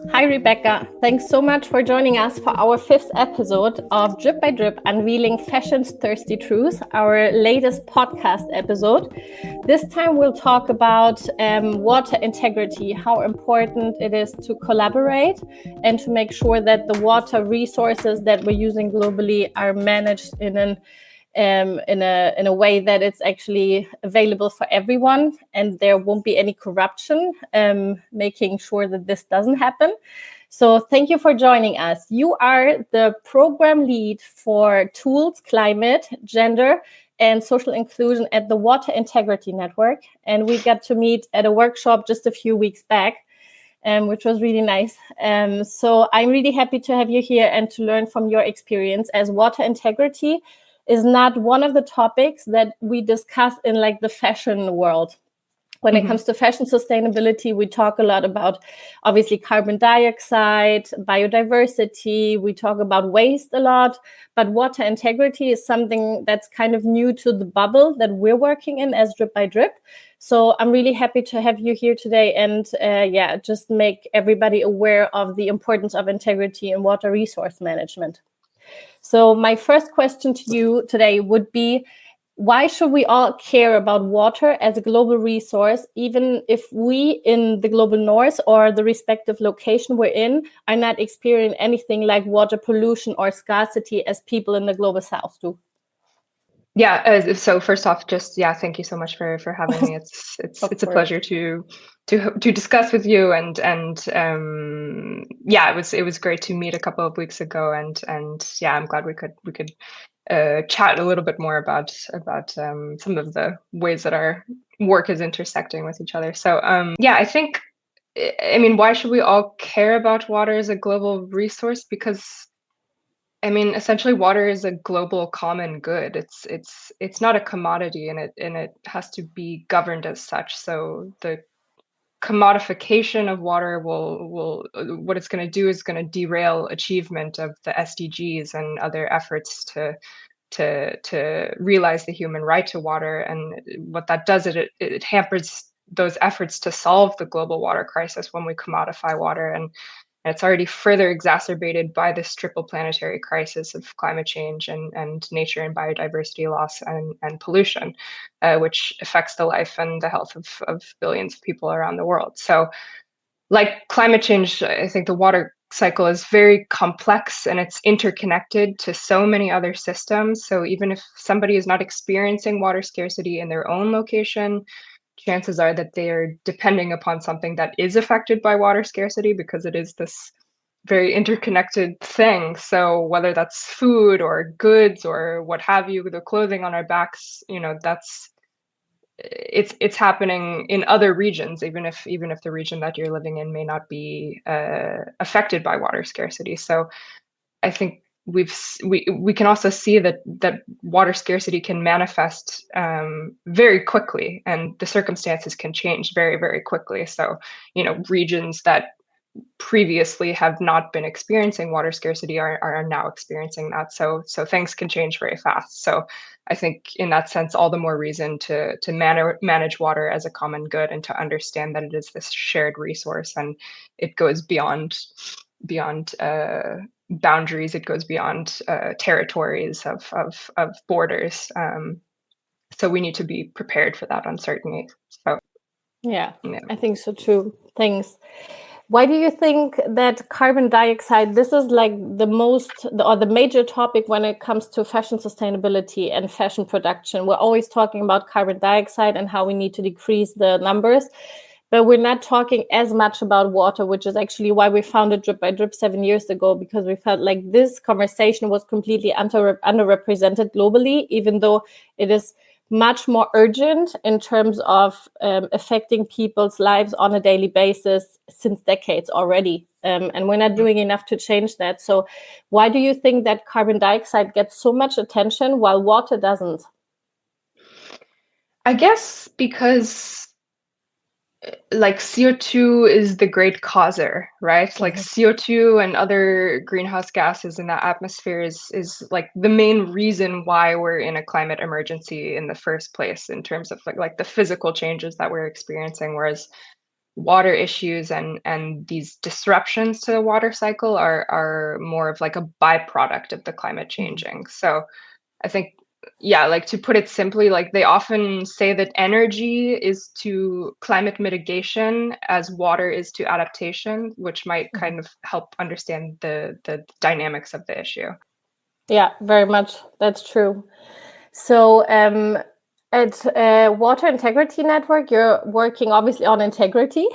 Hi, Rebecca. Thanks so much for joining us for our fifth episode of Drip by Drip, Unveiling Fashion's Thirsty Truths, our latest podcast episode. This time we'll talk about water integrity, how important it is to collaborate and to make sure that the water resources that we're using globally are managed in a way that it's actually available for everyone and there won't be any corruption, making sure that this doesn't happen. So thank you for joining us. You are the program lead for tools, climate, gender, and social inclusion at the Water Integrity Network. And we got to meet at a workshop just a few weeks back, which was really nice. So I'm really happy to have you here and to learn from your experience, as water integrity is not one of the topics that we discuss in like the fashion world. When it comes to fashion sustainability, we talk a lot about obviously carbon dioxide, biodiversity. We talk about waste a lot, but water integrity is something that's kind of new to the bubble that we're working in as Drip by Drip. So I'm really happy to have you here today and just make everybody aware of the importance of integrity in water resource management. So my first question to you today would be, why should we all care about water as a global resource, even if we in the global north or the respective location we're in are not experiencing anything like water pollution or scarcity as people in the global south do? Yeah. So first off, thank you so much for having me. It's a pleasure to discuss with you and it was great to meet a couple of weeks ago and I'm glad we could chat a little bit more about some of the ways that our work is intersecting with each other. So I mean, why should we all care about water as a global resource? Because essentially water is a global common good. It's not a commodity, and it has to be governed as such. So the commodification of water will what it's going to do is going to derail achievement of the SDGs and other efforts to realize the human right to water. And what that does, it hampers those efforts to solve the global water crisis when we commodify water. And it's already further exacerbated by this triple planetary crisis of climate change and nature and biodiversity loss and pollution, which affects the life and the health of billions of people around the world. So like climate change, I think the water cycle is very complex and it's interconnected to so many other systems. So even if somebody is not experiencing water scarcity in their own location, chances are that they are depending upon something that is affected by water scarcity, because it is this very interconnected thing. So whether that's food or goods or what have you, the clothing on our backs, it's happening in other regions, even if the region that you're living in may not be affected by water scarcity. So I think we can also see that water scarcity can manifest very quickly, and the circumstances can change very, very quickly. So, regions that previously have not been experiencing water scarcity are now experiencing that. So things can change very fast. So I think in that sense, all the more reason to manage water as a common good and to understand that it is this shared resource, and it goes beyond boundaries. It goes beyond territories of borders. So we need to be prepared for that uncertainty. So yeah. I think so too. Thanks. Why do you think that carbon dioxide, this is like the major topic when it comes to fashion sustainability and fashion production? We're always talking about carbon dioxide and how we need to decrease the numbers, but we're not talking as much about water, which is actually why we founded Drip by Drip 7 years ago, because we felt like this conversation was completely underrepresented globally, even though it is much more urgent in terms of affecting people's lives on a daily basis since decades already. And we're not doing enough to change that. So why do you think that carbon dioxide gets so much attention while water doesn't? I guess because like CO2 is the great causer, right? Like CO2 and other greenhouse gases in the atmosphere is like the main reason why we're in a climate emergency in the first place, in terms of like the physical changes that we're experiencing. Whereas water issues and these disruptions to the water cycle are more of like a byproduct of the climate changing. So I think, yeah, like to put it simply, like they often say that energy is to climate mitigation as water is to adaptation, which might kind of help understand the dynamics of the issue. Yeah, very much. That's true. So at Water Integrity Network, you're working obviously on integrity.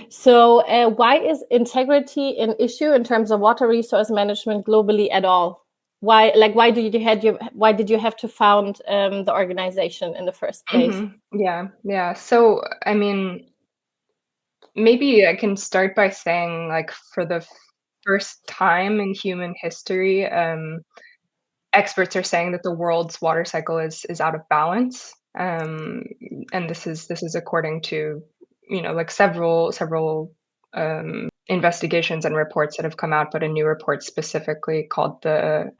So why is integrity an issue in terms of water resource management globally at all? Why did you have to found the organization in the first place? Yeah. So, I mean, maybe I can start by saying, like, for the first time in human history, experts are saying that the world's water cycle is out of balance, and this is according to, like several investigations and reports that have come out, but a new report specifically called the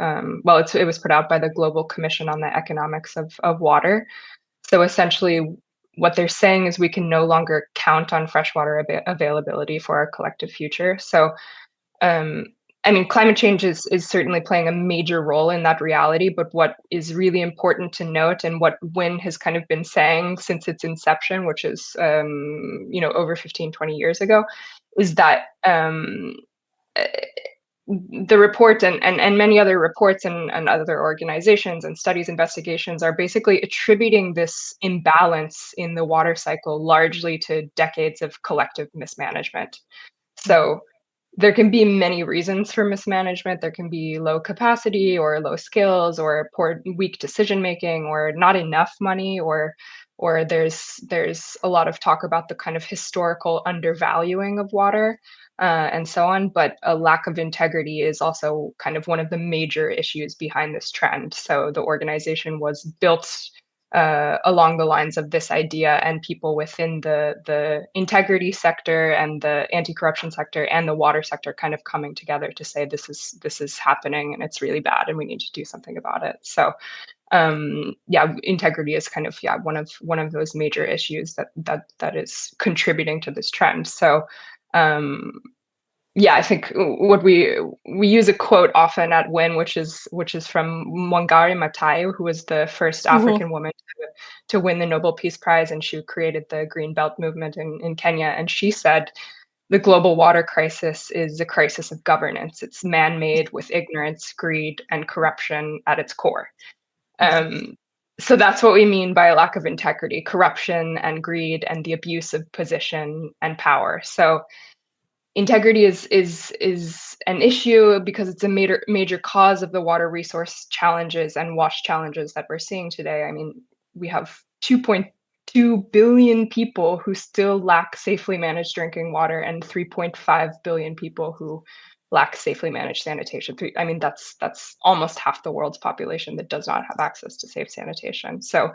it was put out by the Global Commission on the Economics of Water. So essentially, what they're saying is we can no longer count on freshwater availability for our collective future. So, I mean, climate change is certainly playing a major role in that reality. But what is really important to note, and what WIN has kind of been saying since its inception, which is over 15, 20 years ago, is that the report and many other reports and other organizations and studies, investigations are basically attributing this imbalance in the water cycle largely to decades of collective mismanagement. So there can be many reasons for mismanagement. There can be low capacity or low skills or weak decision making or not enough money, or there's a lot of talk about the kind of historical undervaluing of water, and so on. But a lack of integrity is also kind of one of the major issues behind this trend. So the organization was built along the lines of this idea, and people within the integrity sector and the anti-corruption sector and the water sector kind of coming together to say this is happening and it's really bad and we need to do something about it. So integrity is kind of one of those major issues that is contributing to this trend. So I think what we use a quote often at WIN, which is from Wangari Maathai, who was the first African woman to win the Nobel Peace Prize, and she created the Green Belt movement in Kenya. And she said, the global water crisis is a crisis of governance. It's man-made with ignorance, greed, and corruption at its core. So that's what we mean by a lack of integrity: corruption and greed and the abuse of position and power. So integrity is an issue because it's a major cause of the water resource challenges and wash challenges that we're seeing today. I mean, we have 2.2 billion people who still lack safely managed drinking water and 3.5 billion people who lack safely managed sanitation. I mean, that's almost half the world's population that does not have access to safe sanitation. So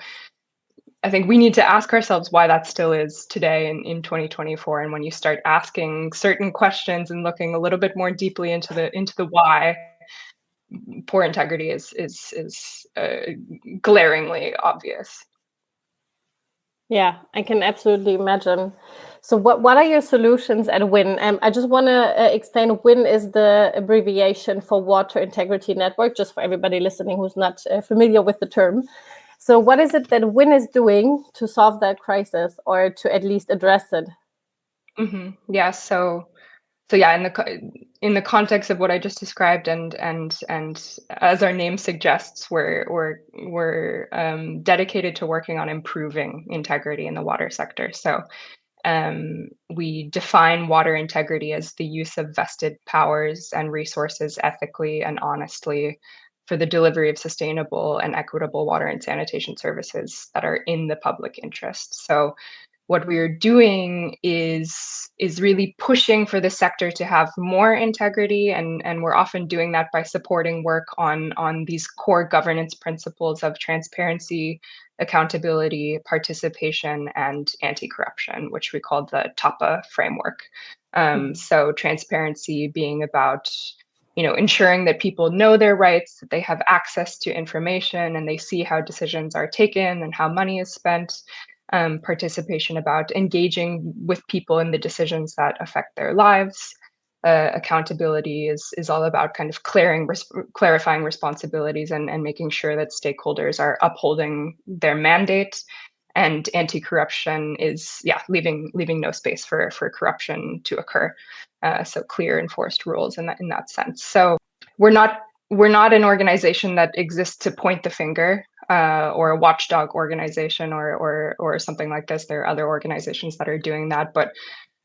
I think we need to ask ourselves why that still is today in 2024. And when you start asking certain questions and looking a little bit more deeply into the why, poor integrity is glaringly obvious. Yeah, I can absolutely imagine. So what are your solutions at WIN? I just want to explain, WIN is the abbreviation for Water Integrity Network, just for everybody listening who's not familiar with the term. So what is it that WIN is doing to solve that crisis, or to at least address it? Yeah, so yeah, in the context of what I just described, and as our name suggests, we're dedicated to working on improving integrity in the water sector. So we define water integrity as the use of vested powers and resources ethically and honestly for the delivery of sustainable and equitable water and sanitation services that are in the public interest. So what we are doing is really pushing for the sector to have more integrity, and we're often doing that by supporting work on these core governance principles of transparency, accountability, participation, and anti-corruption, which we call the TAPA framework. So transparency being about ensuring that people know their rights, that they have access to information, and they see how decisions are taken and how money is spent. participation, about engaging with people in the decisions that affect their lives. Accountability is all about kind of clarifying responsibilities and making sure that stakeholders are upholding their mandate. And anti-corruption is leaving no space for corruption to occur. So clear enforced rules in that sense. So we're not an organization that exists to point the finger, or a watchdog organization or something like this. There are other organizations that are doing that, but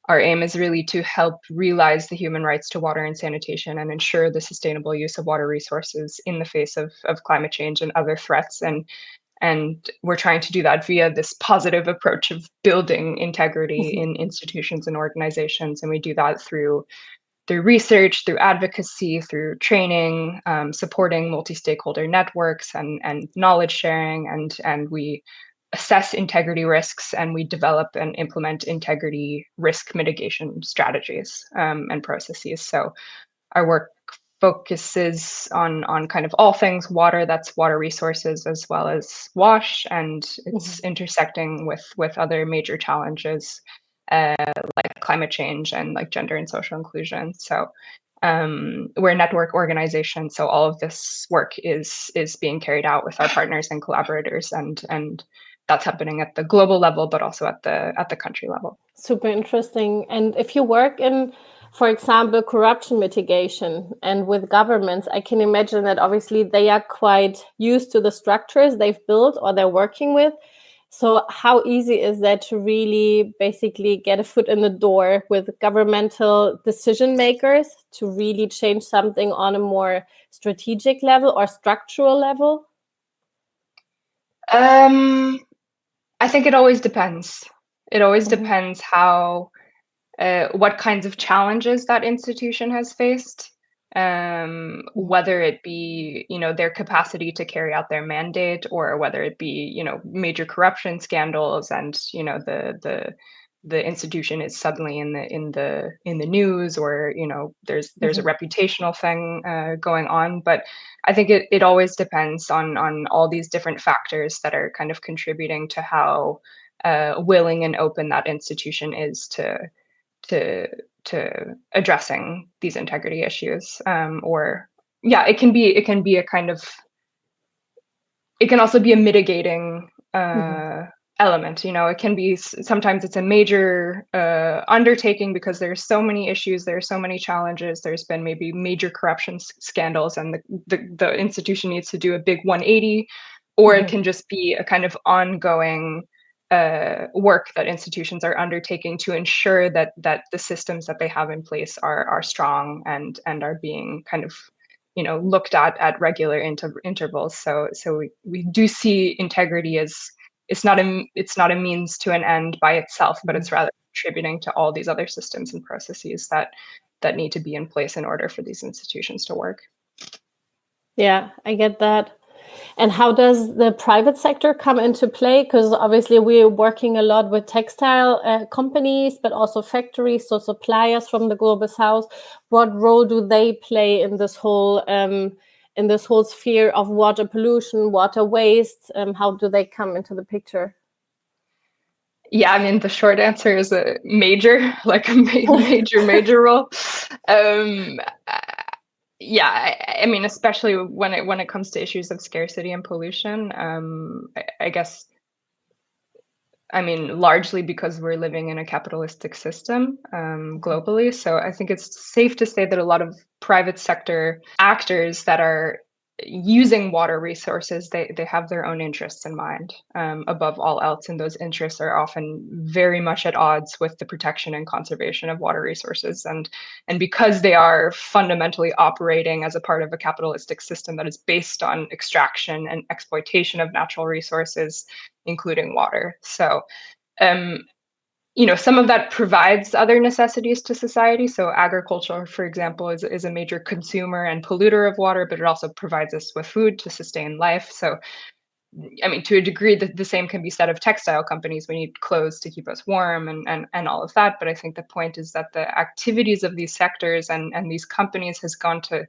our aim is really to help realize the human rights to water and sanitation and ensure the sustainable use of water resources in the face of climate change and other threats. And we're trying to do that via this positive approach of building integrity in institutions and organizations. And we do that through research, through advocacy, through training, supporting multi-stakeholder networks and knowledge sharing. And we assess integrity risks, and we develop and implement integrity risk mitigation strategies and processes. So our work focuses on kind of all things water, that's water resources as well as WASH, and it's intersecting with other major challenges like climate change and like gender and social inclusion. So we're a network organization, so all of this work is being carried out with our partners and collaborators, and that's happening at the global level, but also at the country level. Super interesting. And if you work in, for example, corruption mitigation and with governments, I can imagine that obviously they are quite used to the structures they've built or they're working with. So how easy is that to really basically get a foot in the door with governmental decision makers to really change something on a more strategic level or structural level? I think it always depends. It always depends how, what kinds of challenges that institution has faced, whether it be, their capacity to carry out their mandate, or whether it be, major corruption scandals, and, the institution is suddenly in the news, or, there's a reputational thing going on. But I think it always depends on all these different factors that are kind of contributing to how willing and open that institution is to addressing these integrity issues. It can be a kind of, it can also be a mitigating element. It can be, sometimes it's a major undertaking because there's so many issues, there are so many challenges, there's been maybe major corruption scandals, and the institution needs to do a big 180, or it can just be a kind of ongoing work that institutions are undertaking to ensure that the systems that they have in place are strong and are being kind of looked at regular intervals. So we do see integrity as it's not a means to an end by itself, but it's rather contributing to all these other systems and processes that need to be in place in order for these institutions to work. Yeah, I get that. And how does the private sector come into play? Because obviously we're working a lot with textile companies, but also factories, so suppliers from the global south. What role do they play in this whole sphere of water pollution, water waste? How do they come into the picture? Yeah, I mean, the short answer is a major, like a major role. Yeah, I mean, especially when it comes to issues of scarcity and pollution, I guess, I mean, largely because we're living in a capitalistic system globally. So I think it's safe to say that a lot of private sector actors that are using water resources, they have their own interests in mind above all else, and those interests are often very much at odds with the protection and conservation of water resources. And because they are fundamentally operating as a part of a capitalistic system that is based on extraction and exploitation of natural resources, including water. So some of that provides other necessities to society. So agriculture, for example, is a major consumer and polluter of water, but it also provides us with food to sustain life. So, I mean, to a degree, the same can be said of textile companies. We need clothes to keep us warm and all of that. But I think the point is that the activities of these sectors and these companies has gone to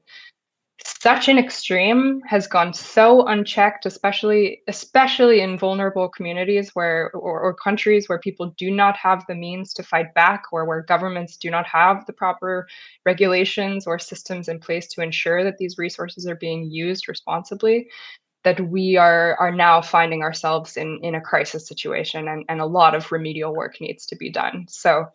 such an extreme has gone so unchecked, especially in vulnerable communities or countries where people do not have the means to fight back, or where governments do not have the proper regulations or systems in place to ensure that these resources are being used responsibly, that we are now finding ourselves in a crisis situation, and a lot of remedial work needs to be done. So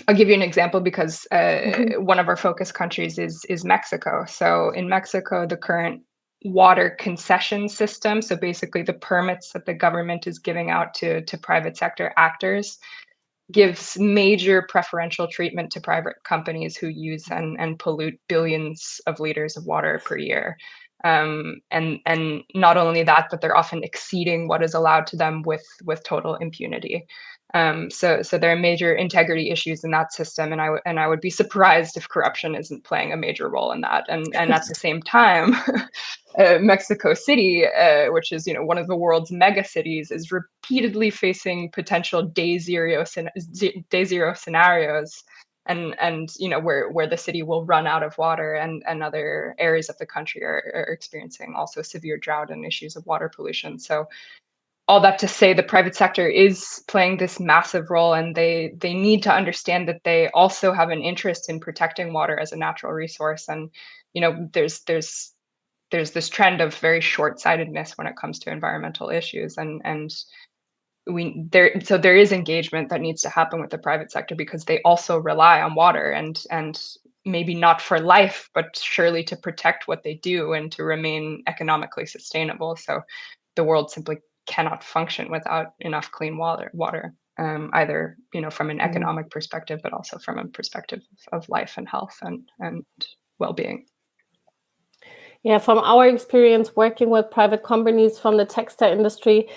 I'll give you an example, because one of our focus countries is Mexico. So in Mexico, the current water concession system, so basically the permits that the government is giving out to private sector actors, gives major preferential treatment to private companies who use and pollute billions of liters of water per year. And not only that, but they're often exceeding what is allowed to them with total impunity. So there are major integrity issues in that system, and I would be surprised if corruption isn't playing a major role in that. And at the same time, Mexico City, which is one of the world's mega cities, is repeatedly facing potential day zero scenarios, and where the city will run out of water, and other areas of the country are experiencing also severe drought and issues of water pollution. So all that to say, the private sector is playing this massive role, and they need to understand that they also have an interest in protecting water as a natural resource. And there's this trend of very short-sightedness when it comes to environmental issues, and there is engagement that needs to happen with the private sector, because they also rely on water, and maybe not for life, but surely to protect what they do and to remain economically sustainable. So the world simply cannot function without enough clean water, either from an economic perspective, but also from a perspective of life and health and well-being. Yeah, from our experience working with private companies from the textile industry,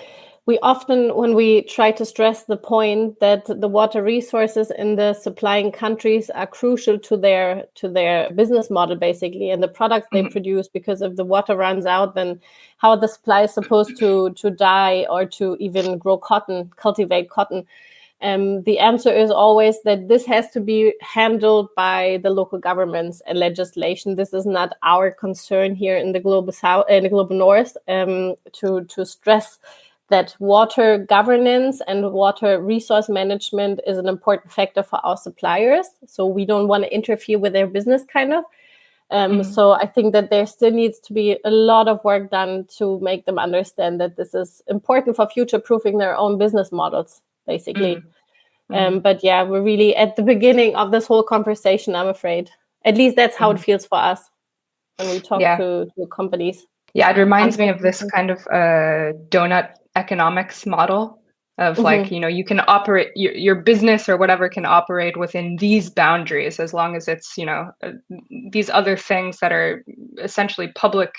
we often, when we try to stress the point that the water resources in the supplying countries are crucial to their business model, basically, and the products they produce, because if the water runs out, then how the supply is supposed to die or to even grow cotton, cultivate cotton. The answer is always that this has to be handled by the local governments and legislation. This is not our concern here in the global south, in the global north, to stress that water governance and water resource management is an important factor for our suppliers. So we don't want to interfere with their business, kind of. So I think that there still needs to be a lot of work done to make them understand that this is important for future-proofing their own business models, basically. But yeah, we're really at the beginning of this whole conversation, I'm afraid. At least that's how it feels for us when we talk to companies. Yeah, it reminds me of this kind of donut economics model of like, you can operate your business or whatever can operate within these boundaries, as long as it's, these other things that are essentially public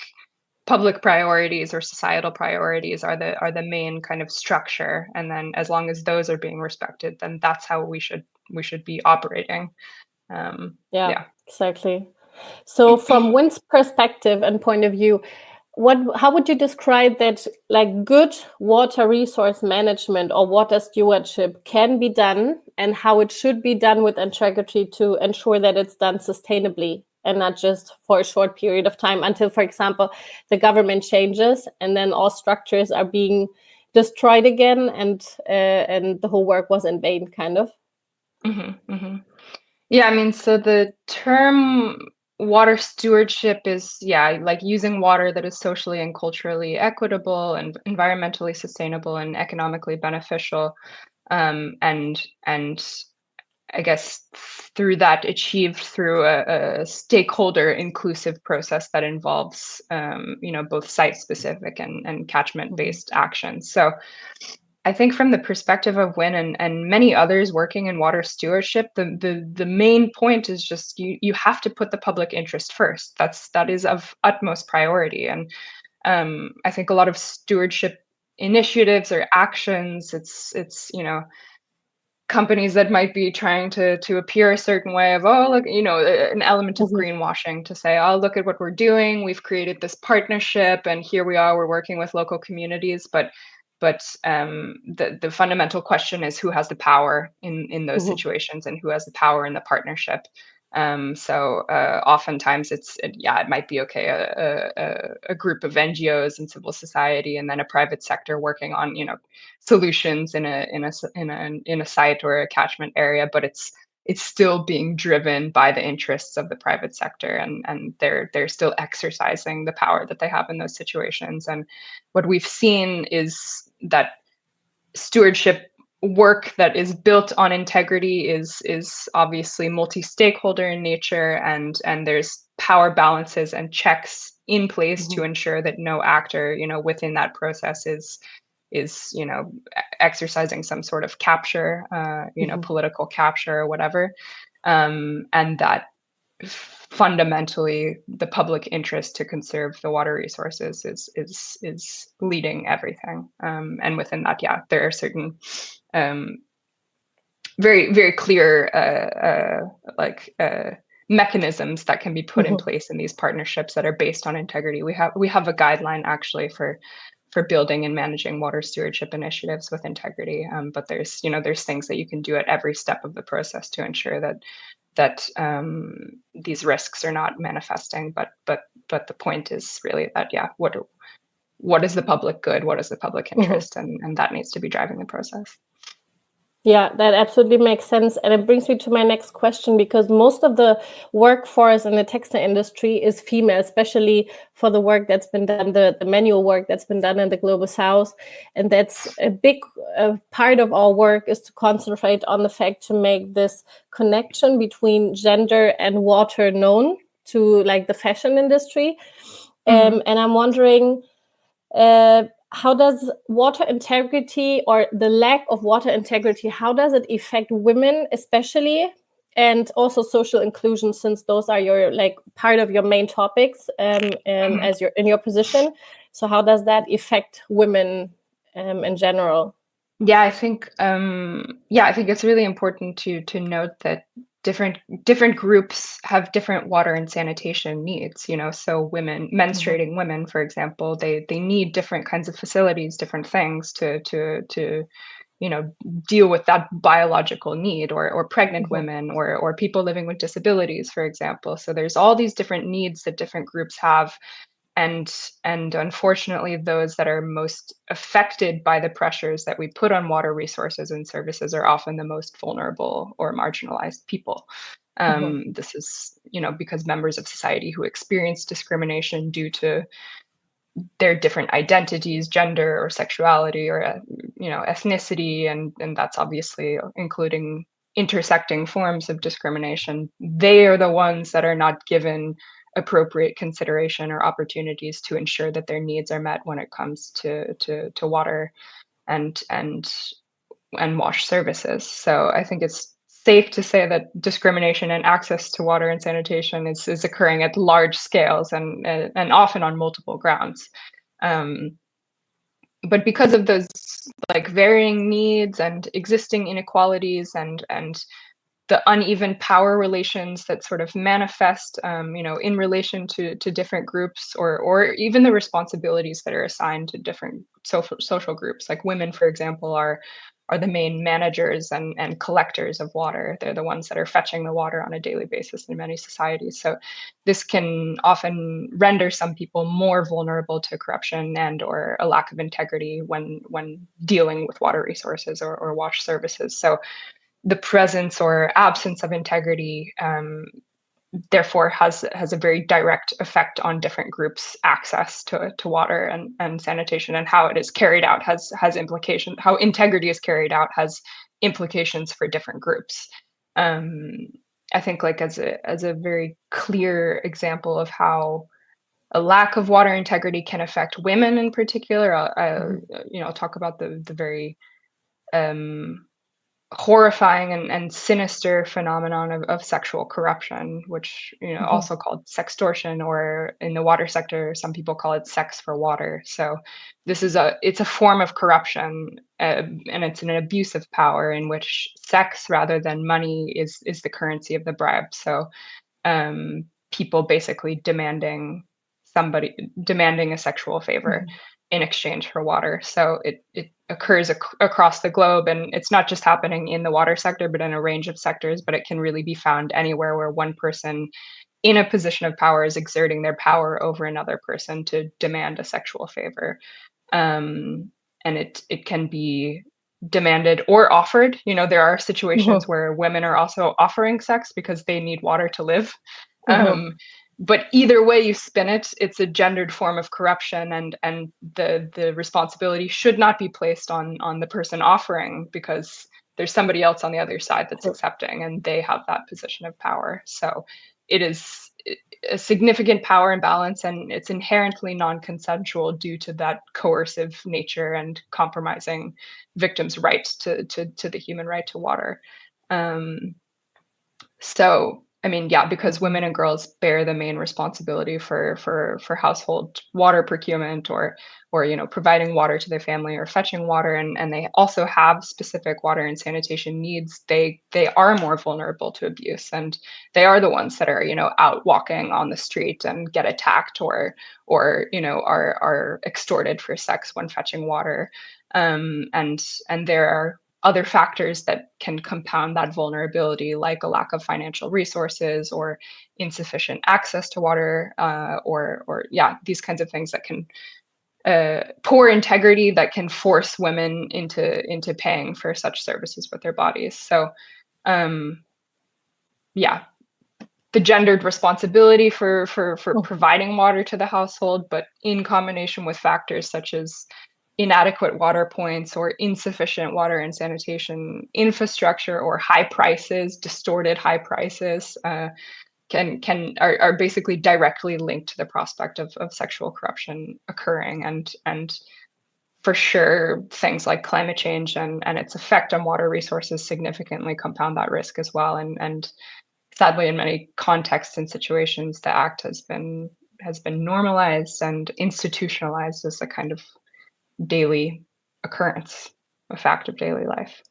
priorities or societal priorities are the main kind of structure. And then as long as those are being respected, then that's how we should be operating. Yeah, exactly. So from Wynn's perspective and point of view, how would you describe that, like, good water resource management or water stewardship can be done, and how it should be done with integrity to ensure that it's done sustainably and not just for a short period of time until, for example, the government changes and then all structures are being destroyed again, and the whole work was in vain, kind of? Yeah, I mean, so the term water stewardship is, like using water that is socially and culturally equitable and environmentally sustainable and economically beneficial, and I guess through that achieved through a stakeholder inclusive process that involves both site specific and catchment based actions. So I think from the perspective of Wynn and many others working in water stewardship, the main point is just you have to put the public interest first. That is of utmost priority. And I think a lot of stewardship initiatives or actions, it's companies that might be trying to appear a certain way of, look, an element of greenwashing, to say, look at what we're doing. We've created this partnership and here we are, we're working with local communities. But the fundamental question is who has the power in those situations and who has the power in the partnership. So oftentimes it might be okay, a group of NGOs and civil society, and then a private sector working on, solutions in a site or a catchment area, but it's still being driven by the interests of the private sector, and they're still exercising the power that they have in those situations. And what we've seen is that stewardship work that is built on integrity is obviously multi-stakeholder in nature, and there's power balances and checks in place to ensure that no actor, within that process is exercising some sort of capture, political capture or whatever, and that fundamentally the public interest to conserve the water resources is leading everything, and within that, there are certain very very clear mechanisms that can be put in place in these partnerships that are based on integrity. We have a guideline actually for building and managing water stewardship initiatives with integrity, but there's things that you can do at every step of the process to ensure that these risks are not manifesting. But the point is really that, what is the public good, what is the public interest, and that needs to be driving the process. Yeah, that absolutely makes sense. And it brings me to my next question, because most of the workforce in the textile industry is female, especially for the work that's been done, the manual work that's been done in the Global South. And that's a big part of our work, is to concentrate on the fact to make this connection between gender and water known to the fashion industry. And I'm wondering, how does water integrity, or the lack of water integrity, how does it affect women especially, and also social inclusion, since those are your part of your main topics as you're in your position? So how does that affect women in general? I think it's really important to note that different groups have different water and sanitation needs. So menstruating women, for example, they need different kinds of facilities, different things to deal with that biological need, or pregnant women, or people living with disabilities, for example. So there's all these different needs that different groups have. And unfortunately, those that are most affected by the pressures that we put on water resources and services are often the most vulnerable or marginalized people. This is, because members of society who experience discrimination due to their different identities, gender or sexuality, or ethnicity, and that's obviously including intersecting forms of discrimination. They are the ones that are not given appropriate consideration or opportunities to ensure that their needs are met when it comes to water and wash services. So I think it's safe to say that discrimination and access to water and sanitation is occurring at large scales, and often on multiple grounds. But because of those varying needs and existing inequalities and the uneven power relations that sort of manifest, in relation to different groups, or even the responsibilities that are assigned to different social groups. Like women, for example, are the main managers and collectors of water. They're the ones that are fetching the water on a daily basis in many societies. So this can often render some people more vulnerable to corruption and or a lack of integrity when dealing with water resources or wash services. So the presence or absence of integrity, therefore, has a very direct effect on different groups' access to water and sanitation, and how it is carried out has implications. How integrity is carried out has implications for different groups. I think, as a very clear example of how a lack of water integrity can affect women in particular, I'll talk about the very horrifying and sinister phenomenon of sexual corruption, which also called sextortion, or in the water sector some people call it sex for water. So this is it's a form of corruption, and it's an abuse of power in which sex rather than money is the currency of the bribe. So people basically demanding a sexual favor. in exchange for water. So it occurs across the globe, and it's not just happening in the water sector, but in a range of sectors. But it can really be found anywhere where one person in a position of power is exerting their power over another person to demand a sexual favor. And it can be demanded or offered. There are situations where women are also offering sex because they need water to live. But either way you spin it, it's a gendered form of corruption, and the responsibility should not be placed on the person offering, because there's somebody else on the other side that's accepting, and they have that position of power. So it is a significant power imbalance, and it's inherently non-consensual due to that coercive nature and compromising victims' right to the human right to water. So, I mean, yeah, because women and girls bear the main responsibility for household water procurement, or providing water to their family or fetching water, and they also have specific water and sanitation needs. They are more vulnerable to abuse, and they are the ones that are out walking on the street and get attacked, or are extorted for sex when fetching water. And there are other factors that can compound that vulnerability, like a lack of financial resources or insufficient access to water, or these kinds of things that can poor integrity that can force women into paying for such services with their bodies. So, the gendered responsibility for providing water to the household, but in combination with factors such as inadequate water points or insufficient water and sanitation infrastructure, or high prices, distorted high prices, are basically directly linked to the prospect of sexual corruption occurring. And for sure, things like climate change and its effect on water resources significantly compound that risk as well. And sadly, in many contexts and situations, the act has been normalized and institutionalized as a kind of daily occurrence, a fact of daily life.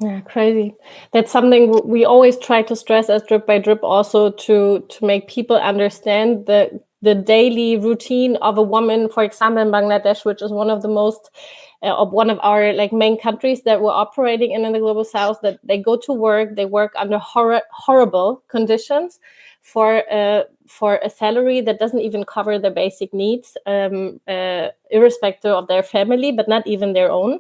Yeah, crazy. That's something we always try to stress as Drip by Drip, also to make people understand the daily routine of a woman, for example, in Bangladesh, which is one of the most one of our main countries that we're operating in the global south, that they go to work, they work under horrible conditions for a salary that doesn't even cover their basic needs, irrespective of their family, but not even their own,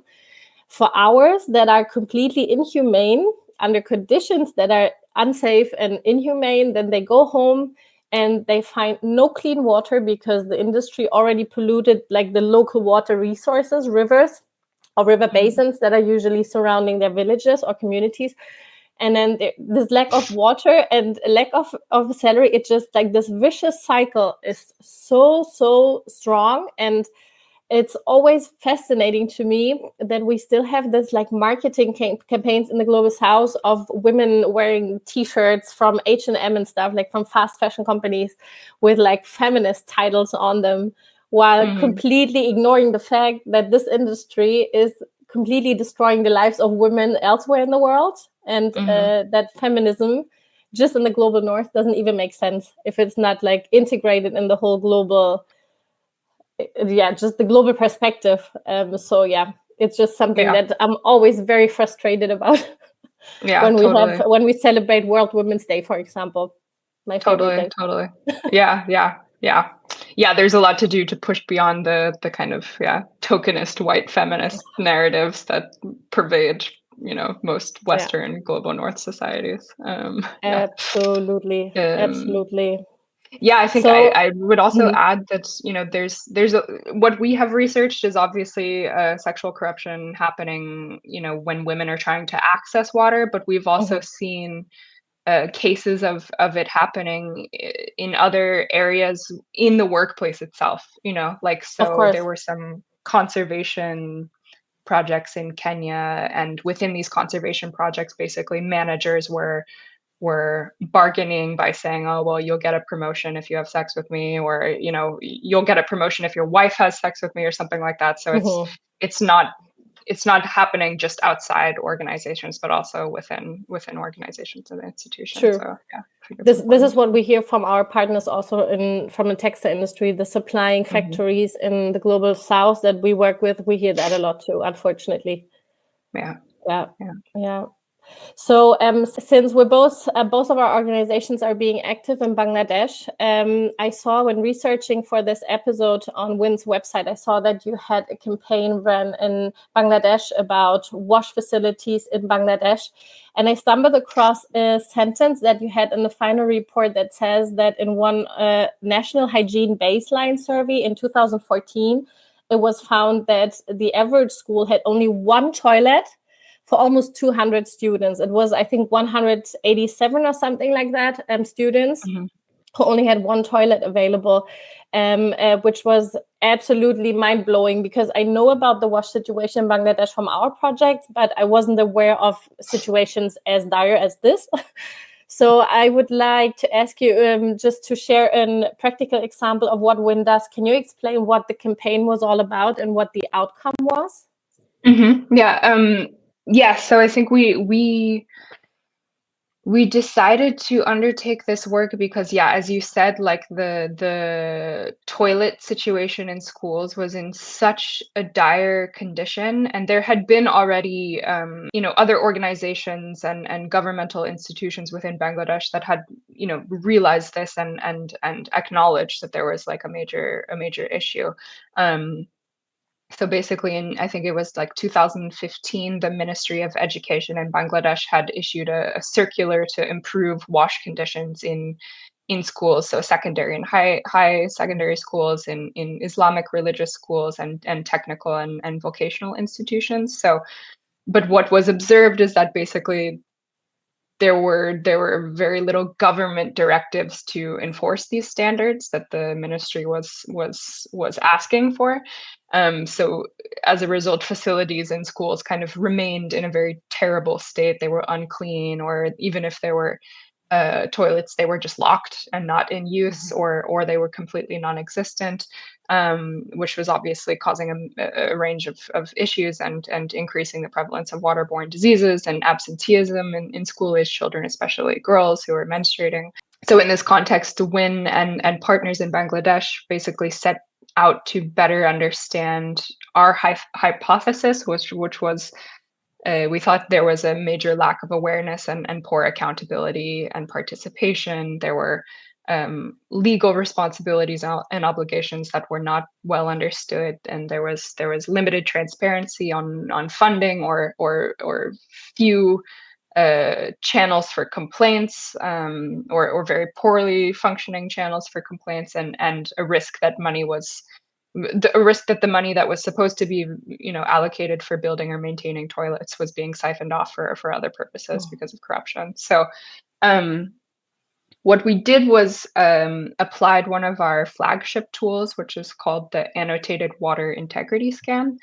for hours that are completely inhumane, under conditions that are unsafe and inhumane. Then they go home and they find no clean water because the industry already polluted the local water resources, rivers or river basins that are usually surrounding their villages or communities. And then this lack of water and lack of salary, it's just this vicious cycle is so strong. And it's always fascinating to me that we still have this marketing campaigns in the global south of women wearing T-shirts from H&M and stuff, from fast fashion companies with feminist titles on them, while completely ignoring the fact that this industry is completely destroying the lives of women elsewhere in the world, and that feminism just in the global north doesn't even make sense if it's not integrated in the whole global, just the global perspective. So it's just something that I'm always very frustrated about. When we celebrate World Women's Day, for example. My favorite day. Totally. Yeah, there's a lot to do to push beyond the kind of tokenist white feminist narratives that pervade most Western global North societies. Absolutely. Yeah, I think I would also add that there's what we have researched is obviously sexual corruption happening when women are trying to access water, but we've also seen cases of it happening in other areas in the workplace itself. There were some conservation projects in Kenya, and within these conservation projects, basically managers were bargaining by saying, oh, well, you'll get a promotion if you have sex with me, or you'll get a promotion if your wife has sex with me, or something like that. So it's not it's not happening just outside organizations, but also within organizations and institutions. True. So yeah, this is what we hear from our partners also from the textile industry, the supplying factories in the global south that we work with. We hear that a lot too, unfortunately. Yeah. So since we're both of our organizations are being active in Bangladesh, I saw when researching for this episode on WIN's website, I saw that you had a campaign run in Bangladesh about wash facilities in Bangladesh. And I stumbled across a sentence that you had in the final report that says that in one national hygiene baseline survey in 2014, it was found that the average school had only one toilet for almost 200 students. It was, I think, 187 or something like that, students who only had one toilet available, which was absolutely mind-blowing, because I know about the wash situation in Bangladesh from our project, but I wasn't aware of situations as dire as this. So I would like to ask you just to share a practical example of what WIN does. Can you explain what the campaign was all about and what the outcome was? Yeah, so I think we decided to undertake this work because, yeah, as you said, like the toilet situation in schools was in such a dire condition, and there had been already other organizations and governmental institutions within Bangladesh that had realized this and acknowledged that there was like a major issue. So basically, I think it was like 2015, the Ministry of Education in Bangladesh had issued a circular to improve wash conditions in schools, so secondary and high secondary schools, in Islamic religious schools, and technical and vocational institutions. So, but what was observed is that basically there were very little government directives to enforce these standards that the ministry was asking for. So as a result, facilities in schools kind of remained in a very terrible state. They were unclean, or even if there were toilets, they were just locked and not in use, or they were completely non-existent, which was obviously causing a range of issues and increasing the prevalence of waterborne diseases and absenteeism in school-aged children, especially girls who are menstruating. So in this context, WIN and partners in Bangladesh basically set out to better understand our hypothesis, which was we thought there was a major lack of awareness and poor accountability and participation. There were legal responsibilities and obligations that were not well understood, and there was limited transparency on funding or few channels for complaints, or very poorly functioning channels for complaints, and a risk that the money that was supposed to be allocated for building or maintaining toilets was being siphoned off for other purposes because of corruption. So what we did was applied one of our flagship tools, which is called the Annotated Water Integrity Scan,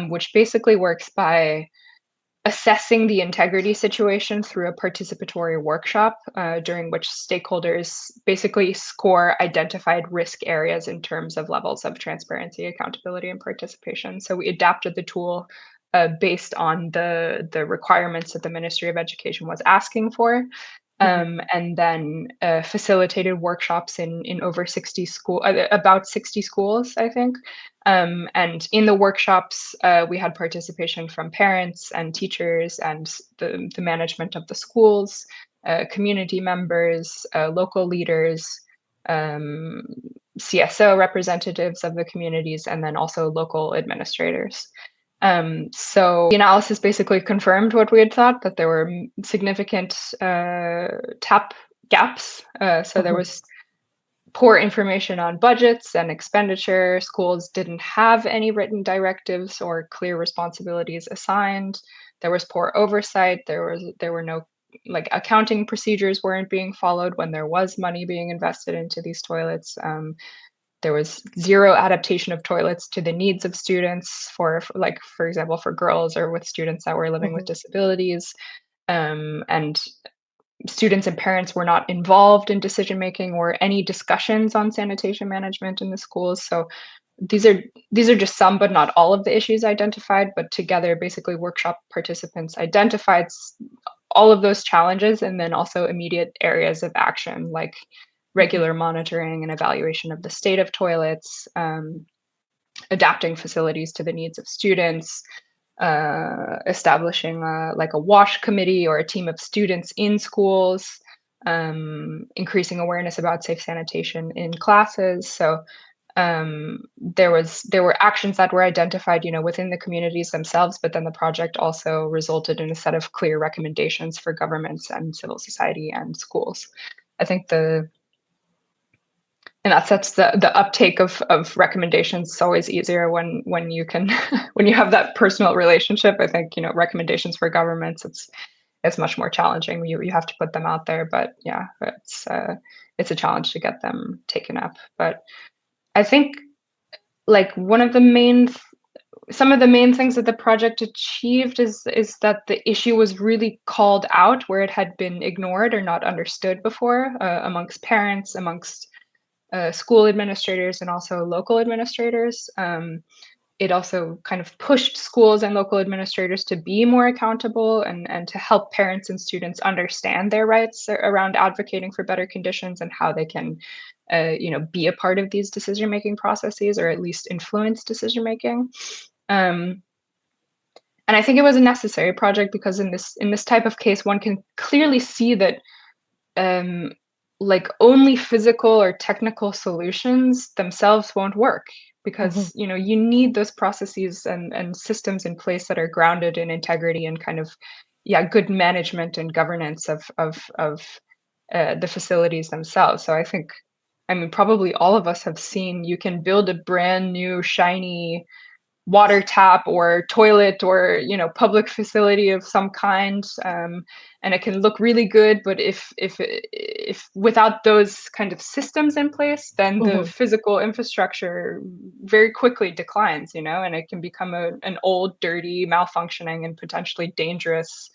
which basically works by assessing the integrity situation through a participatory workshop, during which stakeholders basically score identified risk areas in terms of levels of transparency, accountability, and participation. So we adapted the tool based on the requirements that the Ministry of Education was asking for. And then facilitated workshops in over 60 about 60 schools, I think. And in the workshops, we had participation from parents and teachers and the management of the schools, community members, local leaders, CSO representatives of the communities, and then also local administrators. So the analysis basically confirmed what we had thought, that there were significant TAP gaps. So there was poor information on budgets and expenditure. Schools didn't have any written directives or clear responsibilities assigned. There was poor oversight. There were no, like, accounting procedures weren't being followed when there was money being invested into these toilets. There was zero adaptation of toilets to the needs of students, for example, for girls or with students that were living with disabilities. And students and parents were not involved in decision making or any discussions on sanitation management in the schools. So these are just some, but not all of the issues identified. But together, basically, workshop participants identified all of those challenges, and then also immediate areas of action, like regular monitoring and evaluation of the state of toilets, adapting facilities to the needs of students, establishing like a wash committee or a team of students in schools, increasing awareness about safe sanitation in classes. So there were actions that were identified, within the communities themselves, but then the project also resulted in a set of clear recommendations for governments and civil society and schools. I think in that sense, the uptake of recommendations is always easier when you can when you have that personal relationship. I think recommendations for governments, it's much more challenging. You have to put them out there, but yeah, it's a challenge to get them taken up. But I think like some of the main things that the project achieved is that the issue was really called out where it had been ignored or not understood before, amongst parents, amongst school administrators, and also local administrators. It also kind of pushed schools and local administrators to be more accountable and to help parents and students understand their rights around advocating for better conditions and how they can be a part of these decision-making processes, or at least influence decision-making. And I think it was a necessary project because in this type of case, one can clearly see that like only physical or technical solutions themselves won't work, because you need those processes and systems in place that are grounded in integrity and kind of good management and governance of the facilities themselves. So I mean, probably all of us have seen, you can build a brand new shiny water tap or toilet or public facility of some kind, and it can look really good, but if without those kind of systems in place, then the physical infrastructure very quickly declines, and it can become an old, dirty, malfunctioning, and potentially dangerous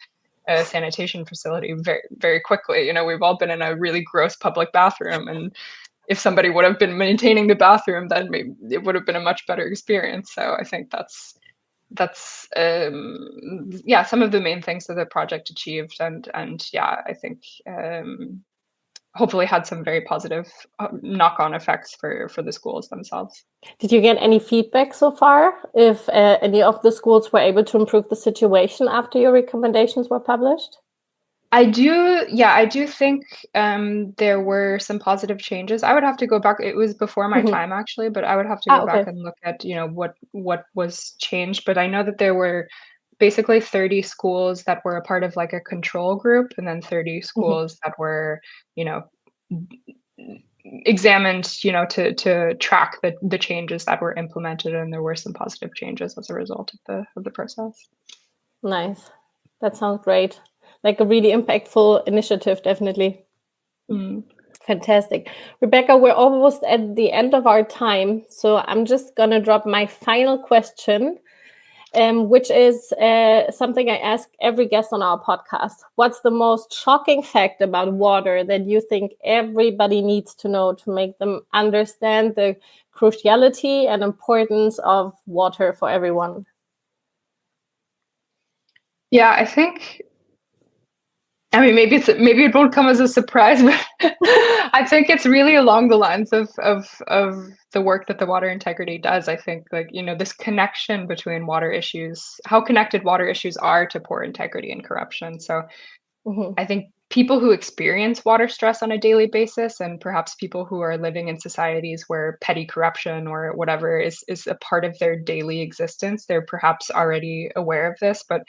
sanitation facility very, very quickly. We've all been in a really gross public bathroom, and if somebody would have been maintaining the bathroom, then maybe it would have been a much better experience. So I think that's some of the main things that the project achieved, and I think hopefully had some very positive knock-on effects for the schools themselves. Did you get any feedback so far? If any of the schools were able to improve the situation after your recommendations were published? I do think there were some positive changes. I would have to go back. It was before my time, actually, but I would have to go back and look at, what was changed. But I know that there were basically 30 schools that were a part of like a control group, and then 30 schools that were, examined, to track the changes that were implemented, and there were some positive changes as a result of the process. Nice. That sounds great. Like a really impactful initiative, definitely. Fantastic. Rebecca, we're almost at the end of our time, so I'm just going to drop my final question, which is something I ask every guest on our podcast. What's the most shocking fact about water that you think everybody needs to know to make them understand the cruciality and importance of water for everyone? Yeah, I think, I mean, maybe it won't come as a surprise, but I think it's really along the lines of the work that the water integrity does. I think this connection between water issues, how connected water issues are to poor integrity and corruption. So I think people who experience water stress on a daily basis, and perhaps people who are living in societies where petty corruption or whatever is a part of their daily existence, they're perhaps already aware of this. But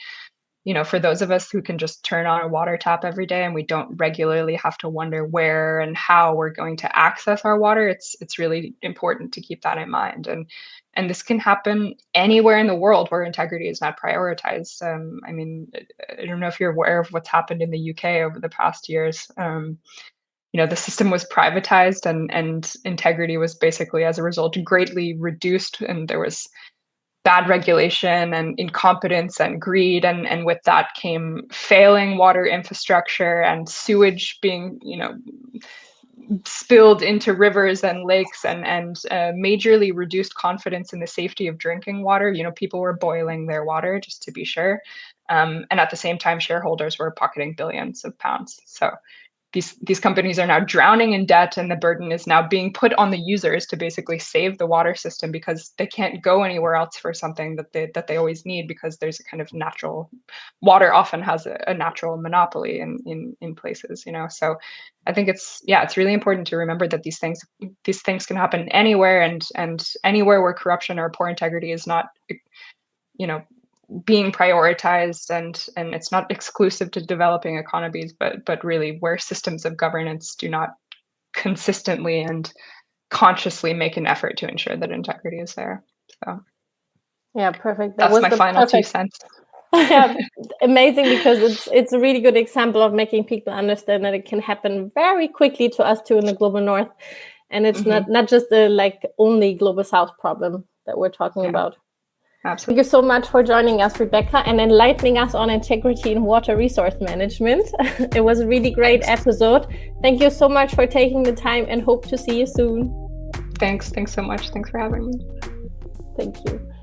for those of us who can just turn on a water tap every day and we don't regularly have to wonder where and how we're going to access our water, it's really important to keep that in mind. And this can happen anywhere in the world where integrity is not prioritized. I mean, I don't know if you're aware of what's happened in the UK over the past years. The system was privatized, and integrity was basically, as a result, greatly reduced, and there was bad regulation and incompetence and greed, and with that came failing water infrastructure and sewage being spilled into rivers and lakes, and majorly reduced confidence in the safety of drinking water. People were boiling their water just to be sure. And at the same time, shareholders were pocketing billions of pounds. So these companies are now drowning in debt, and the burden is now being put on the users to basically save the water system, because they can't go anywhere else for something that they always need, because there's a kind of natural, water often has a natural monopoly in places, So I think it's really important to remember that these things can happen anywhere, and anywhere where corruption or poor integrity is not being prioritized, and it's not exclusive to developing economies, but really where systems of governance do not consistently and consciously make an effort to ensure that integrity is there. So yeah, perfect. That's my final 2 cents. Yeah, amazing, because it's a really good example of making people understand that it can happen very quickly to us too in the global north, and it's not just the only global south problem that we're talking about. Absolutely. Thank you so much for joining us, Rebecca, and enlightening us on integrity in water resource management. It was a really great episode. Thank you so much for taking the time, and hope to see you soon. Thanks so much. Thanks for having me. Thank you.